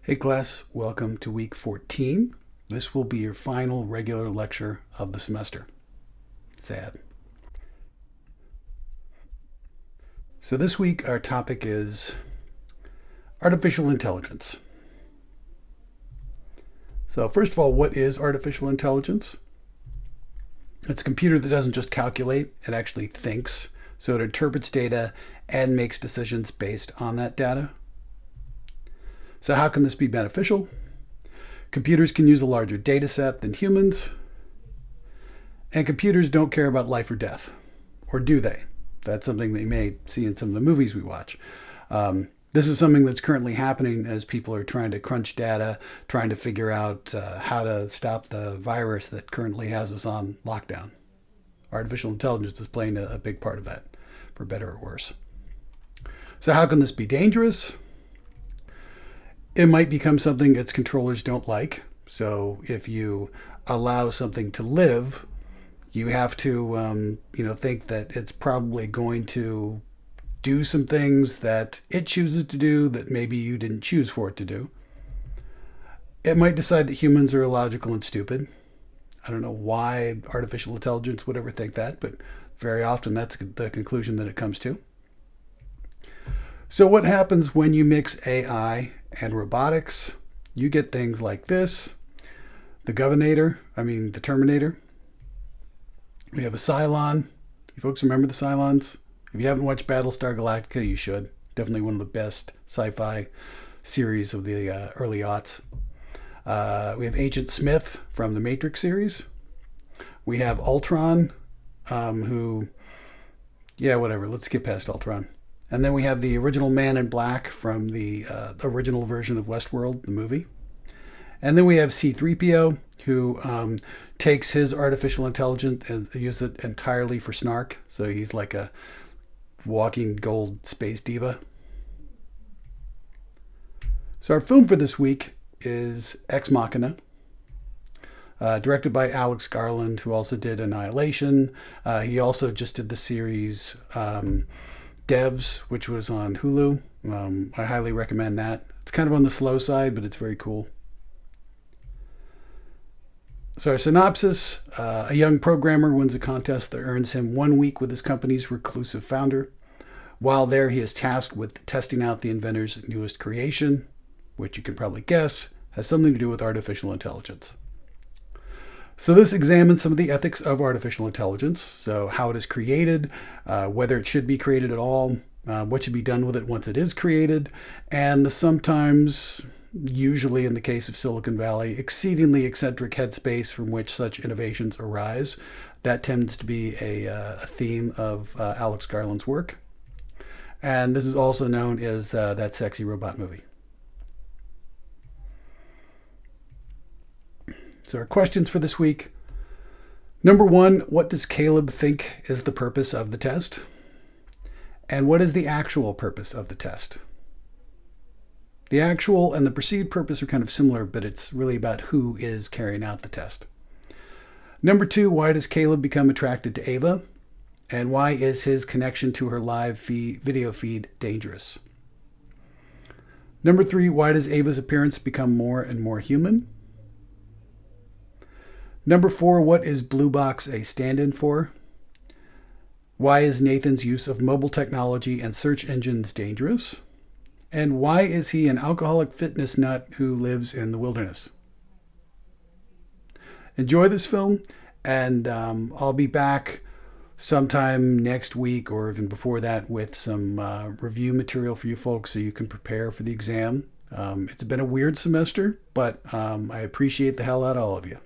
Hey class, welcome to week 14. This will be your final regular lecture of the semester. Sad. So this week our topic is artificial intelligence. So first of all, what is artificial intelligence? It's a computer that doesn't just calculate, it actually thinks. So it interprets data and makes decisions based on that data. So how can this be beneficial? Computers can use a larger data set than humans, and computers don't care about life or death. Or do they? That's something that you may see in some of the movies we watch. This is something that's currently happening as people are trying to crunch data, trying to figure out how to stop the virus that currently has us on lockdown. Artificial intelligence is playing a big part of that, for better or worse. So how can this be dangerous? It might become something its controllers don't like. So if you allow something to live, you have to think that it's probably going to do some things that it chooses to do that maybe you didn't choose for it to do. It might decide that humans are illogical and stupid. I don't know why artificial intelligence would ever think that, but very often that's the conclusion that it comes to. So what happens when you mix AI and robotics? You get things like this. The Terminator. We have a Cylon. You folks remember the Cylons? If you haven't watched Battlestar Galactica, you should. Definitely one of the best sci-fi series of the early aughts. We have Agent Smith from the Matrix series. We have Ultron, let's skip past Ultron. And then we have the original Man in Black from the original version of Westworld, the movie. And then we have C-3PO, who takes his artificial intelligence and uses it entirely for snark. So he's like a walking gold space diva. So our film for this week is Ex Machina, directed by Alex Garland, who also did Annihilation. He also just did the series Devs, which was on Hulu. I highly recommend that. It's kind of on the slow side, but it's very cool. So our synopsis, a young programmer wins a contest that earns him 1 week with his company's reclusive founder. While there, he is tasked with testing out the inventor's newest creation, which you can probably guess has something to do with artificial intelligence. So this examines some of the ethics of artificial intelligence. So how it is created, whether it should be created at all, what should be done with it once it is created, and the sometimes, usually in the case of Silicon Valley, exceedingly eccentric headspace from which such innovations arise. That tends to be a theme of Alex Garland's work. And this is also known as That Sexy Robot Movie. So our questions for this week. Number 1, what does Caleb think is the purpose of the test? And what is the actual purpose of the test? The actual and the perceived purpose are kind of similar, but it's really about who is carrying out the test. Number 2, why does Caleb become attracted to Ava? And why is his connection to her live video feed dangerous? Number 3, why does Ava's appearance become more and more human? Number 4, what is Blue Box a stand-in for? Why is Nathan's use of mobile technology and search engines dangerous? And why is he an alcoholic fitness nut who lives in the wilderness? Enjoy this film, and I'll be back sometime next week or even before that with some review material for you folks so you can prepare for the exam. It's been a weird semester, but I appreciate the hell out of all of you.